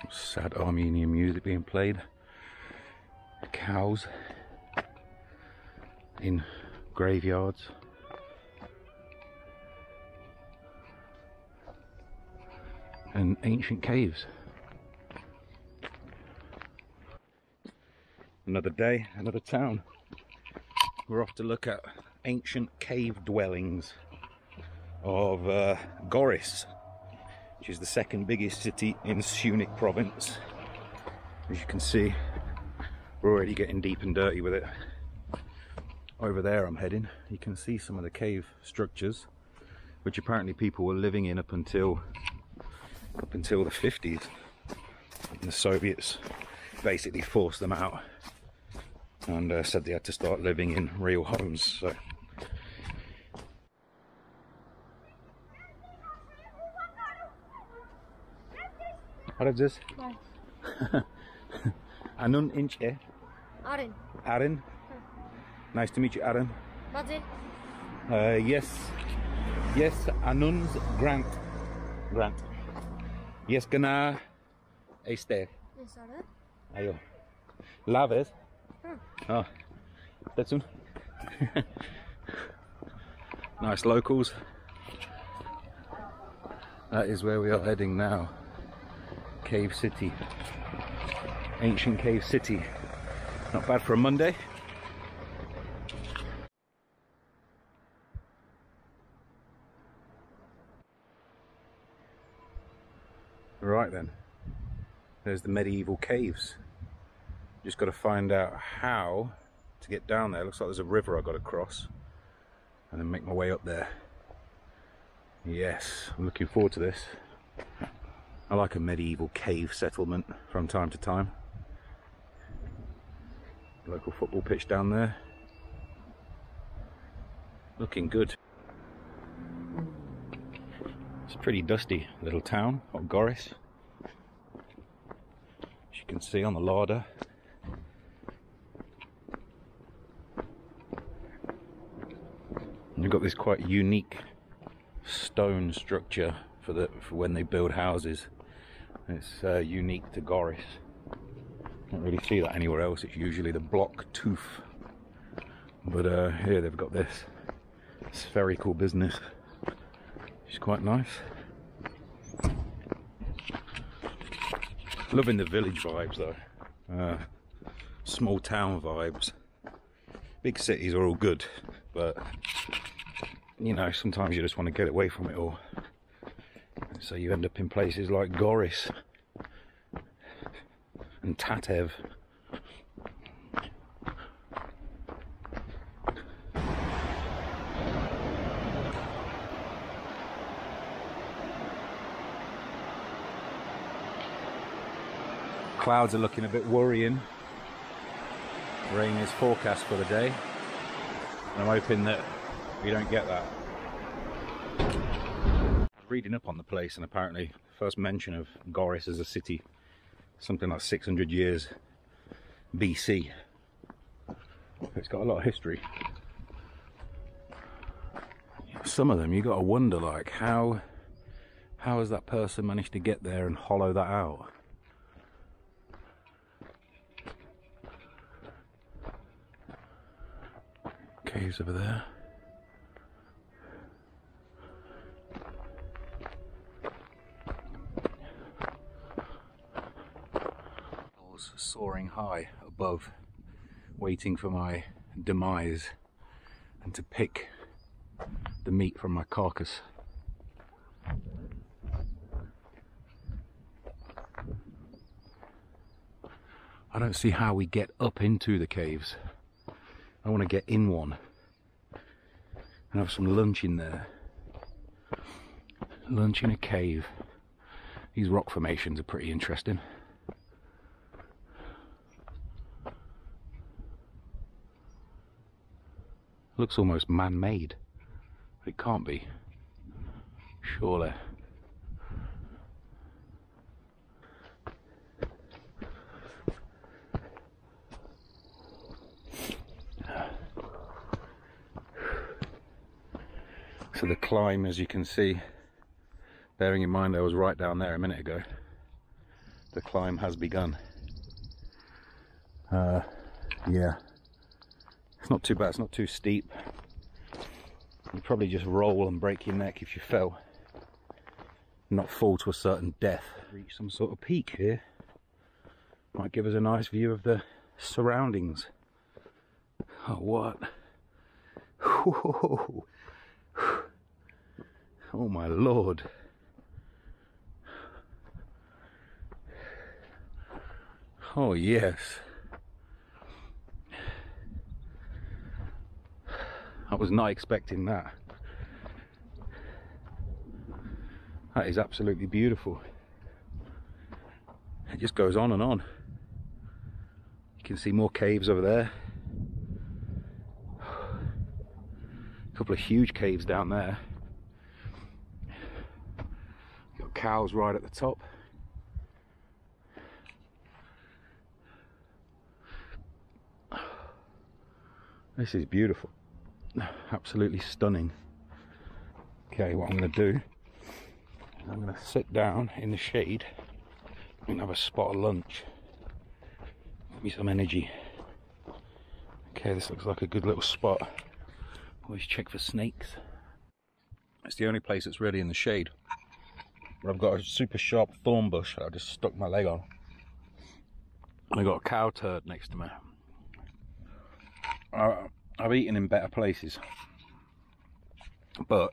Some sad Armenian music being played. Cows in graveyards. And ancient caves. Another day, another town. We're off to look at ancient cave dwellings of Goris, which is the second biggest city in Syunik province. As you can see, we're already getting deep and dirty with it. Over there I'm heading, you can see some of the cave structures, which apparently people were living in up until the 50s. And the Soviets basically forced them out and said they had to start living in real homes. So what is this? Anun inche? Arin. Arin? Nice to meet you, Arin. Budget? Yes. Yes, Anun's Grant. Grant. Yes, gonna este. Yes, sir. Ayo. Laves. Oh, that's one. Nice locals. That is where we are heading now. Cave City. Ancient Cave City. Not bad for a Monday. Right then, there's the medieval caves. Just got to find out how to get down there. Looks like there's a river I've got to cross and then make my way up there. Yes, I'm looking forward to this. I like a medieval cave settlement from time to time. Local football pitch down there. Looking good. It's a pretty dusty little town of Goris. As you can see on the larder. And you've got this quite unique stone structure for when they build houses. It's unique to Goris. Don't really see that anywhere else. It's usually the block tooth. But here they've got this spherical business. It's quite nice. Loving the village vibes though. Small town vibes. Big cities are all good, but you know, sometimes you just want to get away from it all. So you end up in places like Goris and Tatev. Clouds are looking a bit worrying. Rain is forecast for the day. And I'm hoping that we don't get that. Reading up on the place, and apparently first mention of Goris as a city something like 600 years BC. It's got a lot of history. Some of them you got to wonder, like, how has that person managed to get there and hollow that out? Caves over there. Soaring high above, waiting for my demise and to pick the meat from my carcass. I don't see how we get up into the caves. I want to get in one and have some lunch in there. Lunch in a cave. These rock formations are pretty interesting. Looks almost man-made, but it can't be, surely. So the climb, as you can see, bearing in mind I was right down there a minute ago, The climb has begun. Yeah, it's not too bad, it's not too steep. You'd probably just roll and break your neck if you fell. Not fall to a certain death. Reach some sort of peak here. Might give us a nice view of the surroundings. Oh, what? Oh my lord. Oh yes. I was not expecting that. That is absolutely beautiful. It just goes on and on. You can see more caves over there. A couple of huge caves down there. Got cows right at the top. This is beautiful. Absolutely stunning. Okay, what I'm going to do is I'm going to sit down in the shade and have a spot of lunch. Give me some energy. Okay, this looks like a good little spot. Always check for snakes. It's the only place that's really in the shade. But I've got a super sharp thorn bush that I just stuck my leg on. And I've got a cow turd next to me. I've eaten in better places, but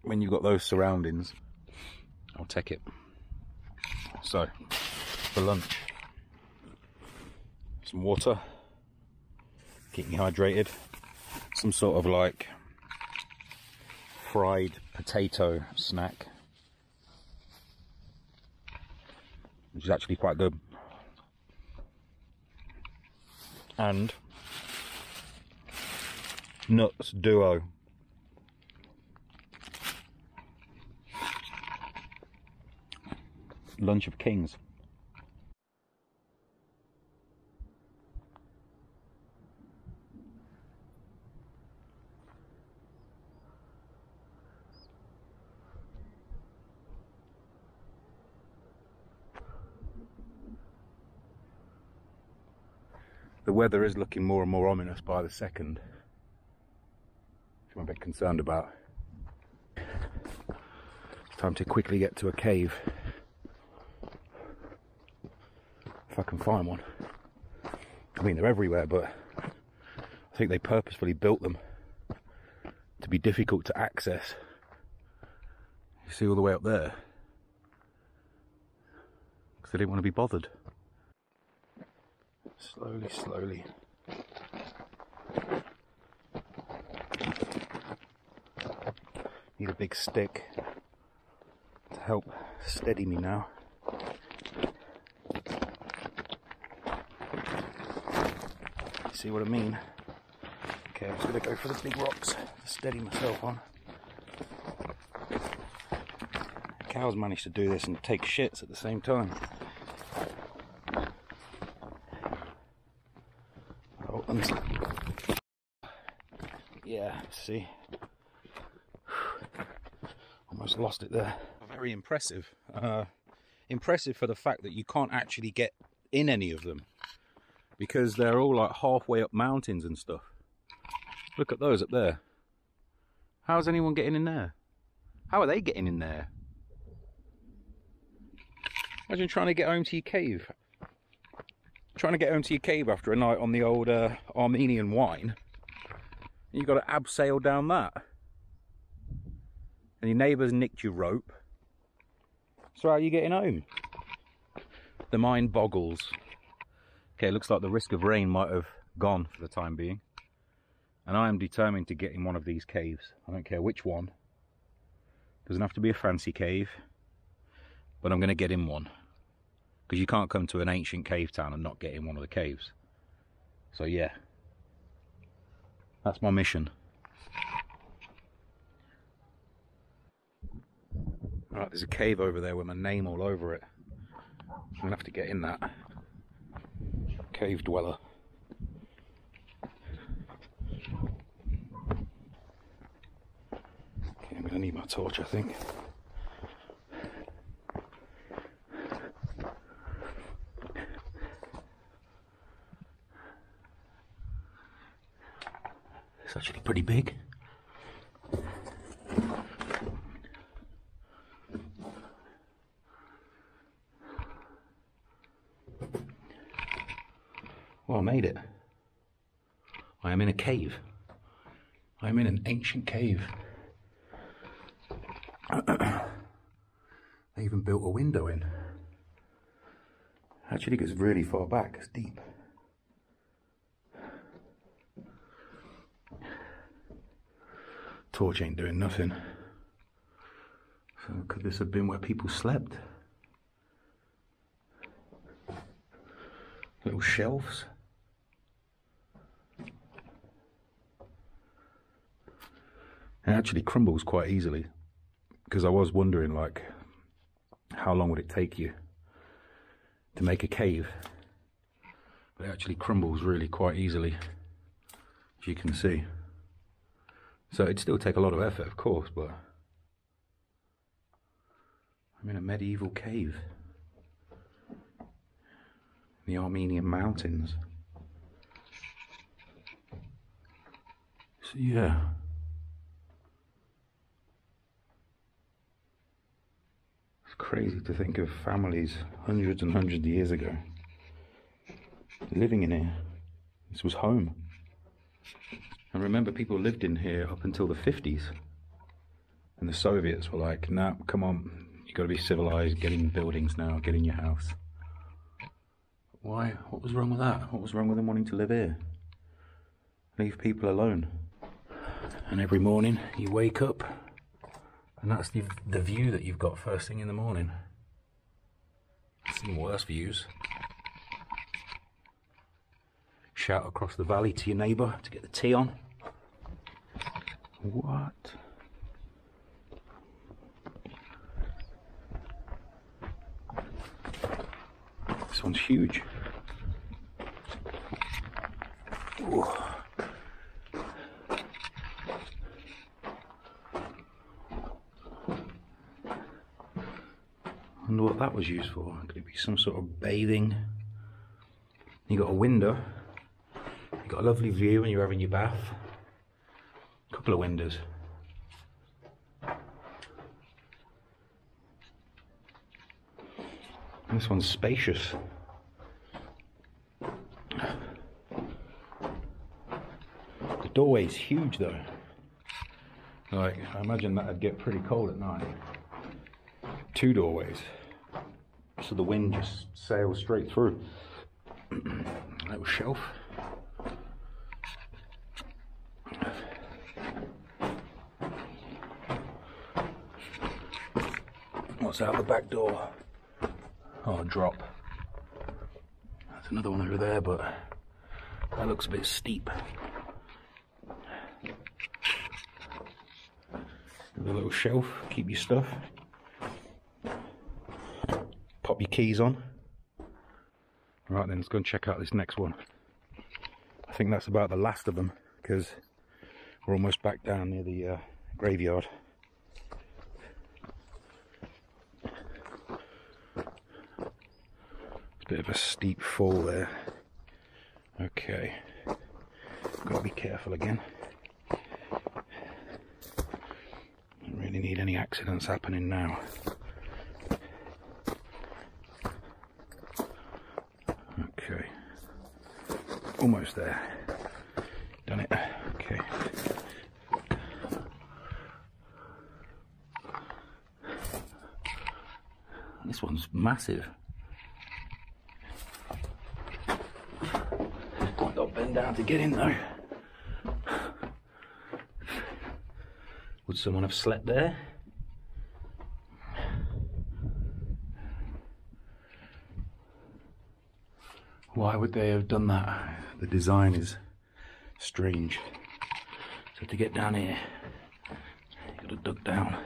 when you've got those surroundings, I'll take it. So, for lunch, some water, keep me hydrated, some sort of like fried potato snack, which is actually quite good, and nuts duo. Lunch of kings. The weather is looking more and more ominous by the second, which I'm a bit concerned about. It's time to quickly get to a cave, if I can find one. I mean, they're everywhere, but I think they purposefully built them to be difficult to access. You see all the way up there? Because they didn't want to be bothered. Slowly, slowly. Need a big stick to help steady me now. See what I mean? Okay, I'm just going to go for the big rocks to steady myself on. Cows manage to do this and take shits at the same time. Oh, yeah, see? Almost lost it there. Very impressive. Impressive for the fact that you can't actually get in any of them, because they're all like halfway up mountains and stuff. Look at those up there. How's anyone getting in there? How are they getting in there? Imagine trying to get home to your cave. Trying to get home to your cave after a night on the old Armenian wine. And you've got to abseil down that. And your neighbour's nicked your rope. So how are you getting home? The mind boggles. Okay, looks like the risk of rain might have gone for the time being. And I am determined to get in one of these caves. I don't care which one. Doesn't have to be a fancy cave. But I'm going to get in one. Because you can't come to an ancient cave town and not get in one of the caves. So yeah. That's my mission. Right, there's a cave over there with my name all over it. I'm going to have to get in that. Cave dweller. Okay, I'm going to need my torch, I think. pretty big. Well, I made it. I am in a cave. I am in an ancient cave. They even built a window in. Actually, it goes really far back. It's deep. Torch ain't doing nothing. So could this have been where people slept? Little shelves. It actually crumbles quite easily, because I was wondering, like, how long would it take you to make a cave? But it actually crumbles really quite easily, as you can see. So it'd still take a lot of effort, of course, but I'm in a medieval cave in the Armenian mountains. So yeah. Crazy to think of families hundreds and hundreds of years ago living in here. This was home. And remember, people lived in here up until the 50s. And the Soviets were like, nah, come on, you got to be civilized, get in buildings now, get in your house. Why? What was wrong with that? What was wrong with them wanting to live here? Leave people alone. And every morning you wake up, and that's the view that you've got first thing in the morning. I've seen worse views. Shout across the valley to your neighbour to get the tea on. What? This one's huge. Ooh. I wonder what that was used for. Could it be some sort of bathing? You got a window. You got a lovely view when you're having your bath. A couple of windows. And this one's spacious. The doorway's huge though. Like, I imagine that'd get pretty cold at night. 2 doorways. So the wind just sails straight through. Little shelf. What's out the back door? Oh, a drop. There's another one over there, but that looks a bit steep. Another little shelf, keep your stuff. Pop your keys on. Right then, let's go and check out this next one. I think that's about the last of them, because we're almost back down near the graveyard. It's a bit of a steep fall there. Okay, gotta be careful again. Don't really need any accidents happening now. Okay, almost there. Done it. Okay. This one's massive. I've got to bend down to get in though. Would someone have slept there? Why would they have done that? The design is strange. So to get down here, you've got to duck down.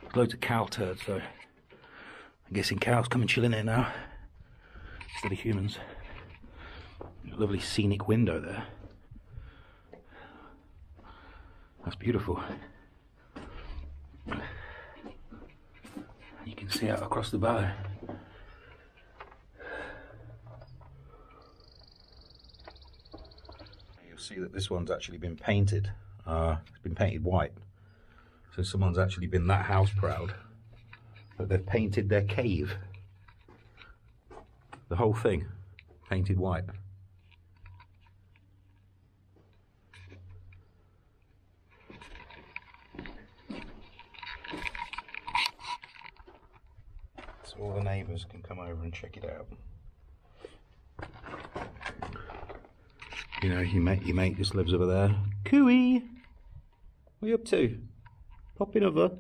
There's loads of cow turds, so I'm guessing cows come and chill in here now instead of humans. A lovely scenic window there. That's beautiful. You can see out across the valley. See that this one's actually been painted It's been painted white. So someone's actually been that house proud that they've painted their cave. The whole thing painted white. So all the neighbours can come over and check it out. You know, your mate just lives over there. Cooey! What are you up to? Popping over?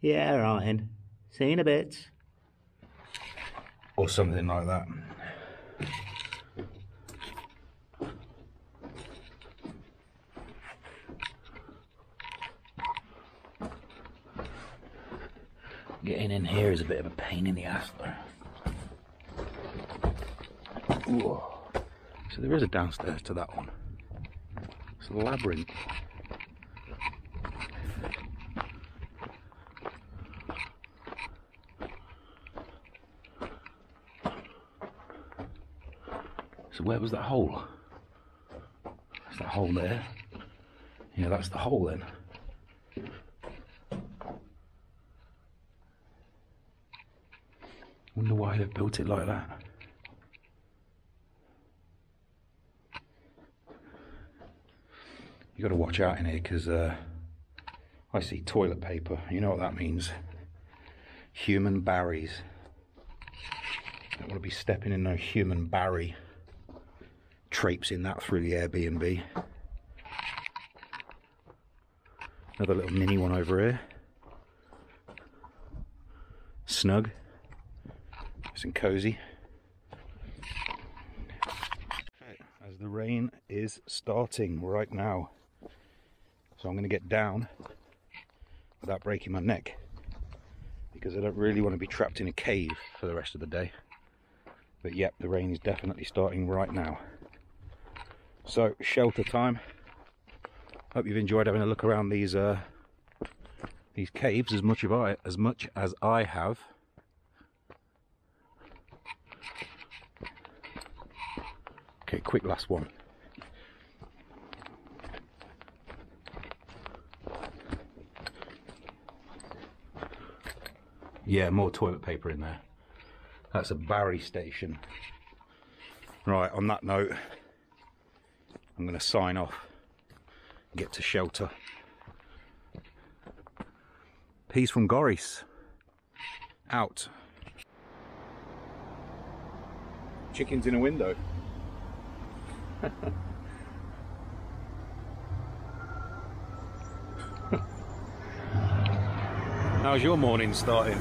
Yeah, right then. See you in a bit. Or something like that. Getting in here is a bit of a pain in the ass though. Ooh. So there is a downstairs to that one. It's a labyrinth. So where was that hole? That's that hole there. Yeah, that's the hole then. Wonder why they've built it like that. You got to watch out in here because I see toilet paper. You know what that means? Human barries. Don't want to be stepping in no human barry. Traipsing that through the Airbnb. Another little mini one over here. Snug. Nice and cozy. As the rain is starting right now. So I'm going to get down without breaking my neck. Because I don't really want to be trapped in a cave for the rest of the day. But yep, the rain is definitely starting right now. So, shelter time. Hope you've enjoyed having a look around these caves as much as I have. Okay, quick last one. Yeah, more toilet paper in there. That's a Barry station. Right, on that note, I'm going to sign off, get to shelter. Peace from Goris. Out. Chickens in a window. How's your morning starting?